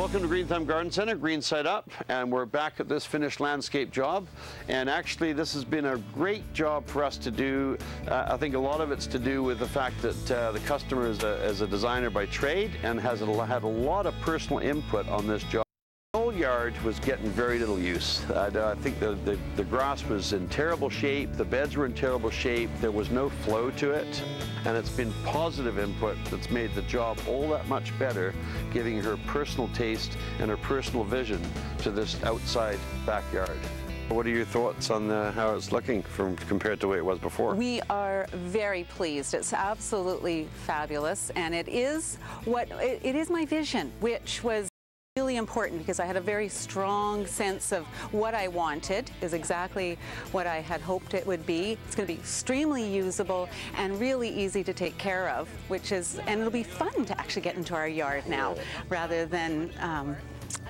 Welcome to Green Thumb Garden Center, Green Side Up, and we're back at this finished landscape job. And actually this has been a great job for us to do. I think a lot of it's to do with the fact that the customer is a designer by trade and had a lot of personal input on this job. The whole yard was getting very little use. I think the grass was in terrible shape, the beds were in terrible shape, there was no flow to it, and it's been positive input that's made the job all that much better, giving her personal taste and her personal vision to this outside backyard. What are your thoughts on how it's looking compared to the way it was before? We are very pleased. It's absolutely fabulous, and it is my vision, which was really important because I had a very strong sense of what I wanted is exactly what I had hoped it would be. It's going to be extremely usable and really easy to take care of, and it'll be fun to actually get into our yard now rather than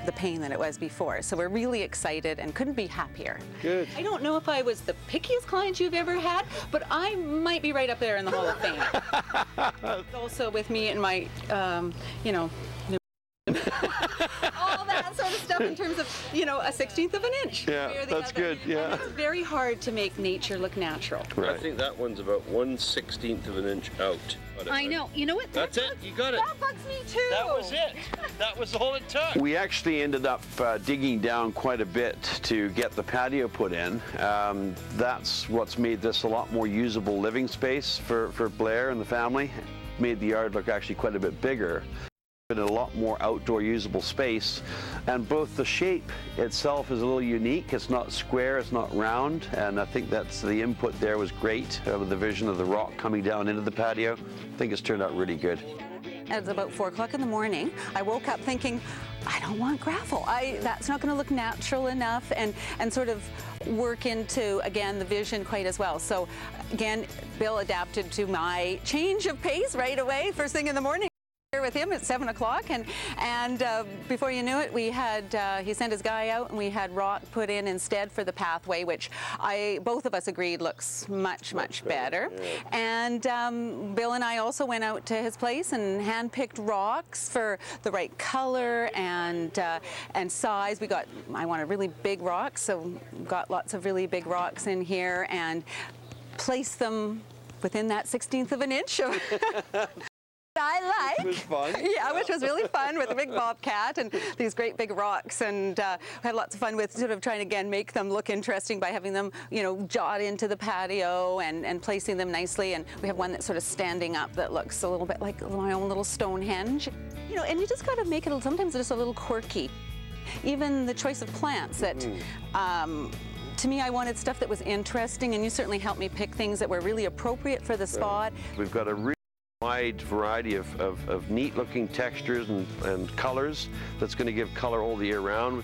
the pain that it was before. So we're really excited and couldn't be happier. Good. I don't know if I was the pickiest client you've ever had, but I might be right up there in the Hall of Fame. Also with me and my, all that sort of stuff in terms of, a 1/16 of an inch. Yeah, that's good, yeah. And it's very hard to make nature look natural. Right. I think that one's about 1/16 of an inch out. I know. You know what? That's it. You got it. That bugs me too. That was it. That was all it took. We actually ended up digging down quite a bit to get the patio put in. That's what's made this a lot more usable living space for Blair and the family. Made the yard look actually quite a bit bigger. A lot more outdoor usable space, and both the shape itself is a little unique. It's not square, it's not round, and I think that's the input there was great with the vision of the rock coming down into the patio. I think it's turned out really good. It's about 4 o'clock in the morning. I woke up thinking, I don't want gravel. That's not going to look natural enough and sort of work into, again, the vision quite as well. So again, Bill adapted to my change of pace right away, first thing in the morning. With him at 7 o'clock, and before you knew it, we had he sent his guy out, and we had rock put in instead for the pathway, which both of us agreed looks much better. Yeah. And Bill and I also went out to his place and hand-picked rocks for the right color and size. I wanted really big rocks, so got lots of really big rocks in here and placed them within that 1/16 of an inch. I like. Which was fun. Yeah, which was really fun with the big bobcat and these great big rocks, and we had lots of fun with sort of trying to, again, make them look interesting by having them, jot into the patio and placing them nicely. And we have one that's sort of standing up that looks a little bit like my own little Stonehenge. And you just got to make it, sometimes just a little quirky. Even the choice of plants that, to me, I wanted stuff that was interesting, and you certainly helped me pick things that were really appropriate for the spot. We've got a wide variety of neat looking textures and colors that's going to give color all the year round.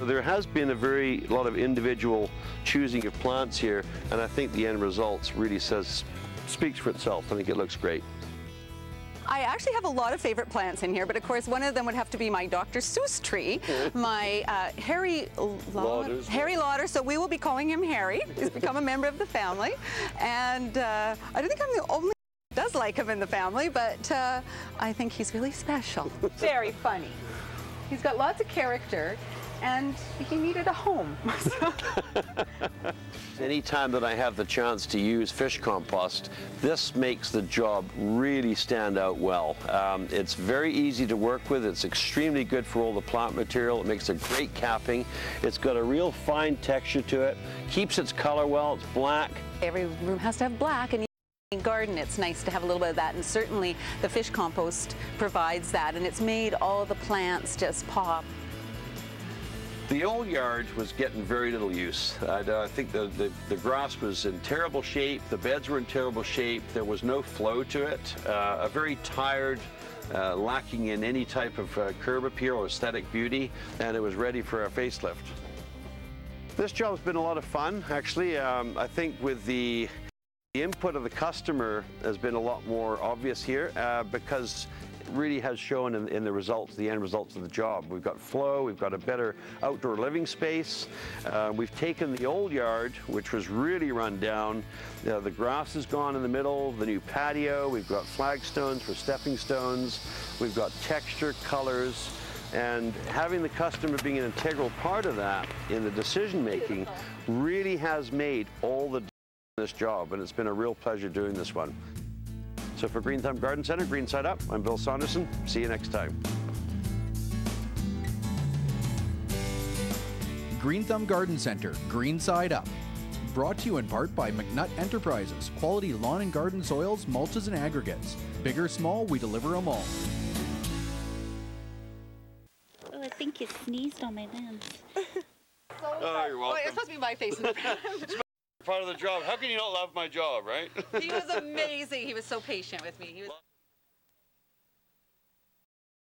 There has been a lot of individual choosing of plants here, and I think the end results really speaks for itself. I think it looks great. I actually have a lot of favorite plants in here, but of course one of them would have to be my Dr. Seuss tree, my Harry Lauder, so we will be calling him Harry. He's become a member of the family, and I don't think I'm the only does like him in the family, but I think he's really special. Very funny. He's got lots of character, and he needed a home. Anytime that I have the chance to use fish compost, this makes the job really stand out well. It's very easy to work with. It's extremely good for all the plant material. It makes a great capping. It's got a real fine texture to it. Keeps its color well. It's black. Every room has to have black, and garden, it's nice to have a little bit of that, and certainly the fish compost provides that, and it's made all the plants just pop. The old yard was getting very little use. I think the grass was in terrible shape, the beds were in terrible shape, there was no flow to it, a very tired, lacking in any type of curb appeal or aesthetic beauty, and it was ready for a facelift. This job's been a lot of fun, actually. I think with the input of the customer has been a lot more obvious here because it really has shown in the results, the end results of the job. We've got flow, we've got a better outdoor living space. We've taken the old yard, which was really run down. The grass is gone in the middle, the new patio, we've got flagstones for stepping stones, we've got texture, colors. And having the customer being an integral part of that in the decision making really has made all the difference in this job, and it's been a real pleasure doing this one. So for Green Thumb Garden Center, Green Side Up, I'm Bill Saunderson. See you next time. Green Thumb Garden Center, Green Side Up. Brought to you in part by McNutt Enterprises, quality lawn and garden soils, mulches, and aggregates. Big or small, we deliver them all. Oh, I think you sneezed on my lens. Oh, you're welcome. It's supposed to be my face in the front. Part of the job. How can you not love my job, right? He was amazing. He was so patient with me. He was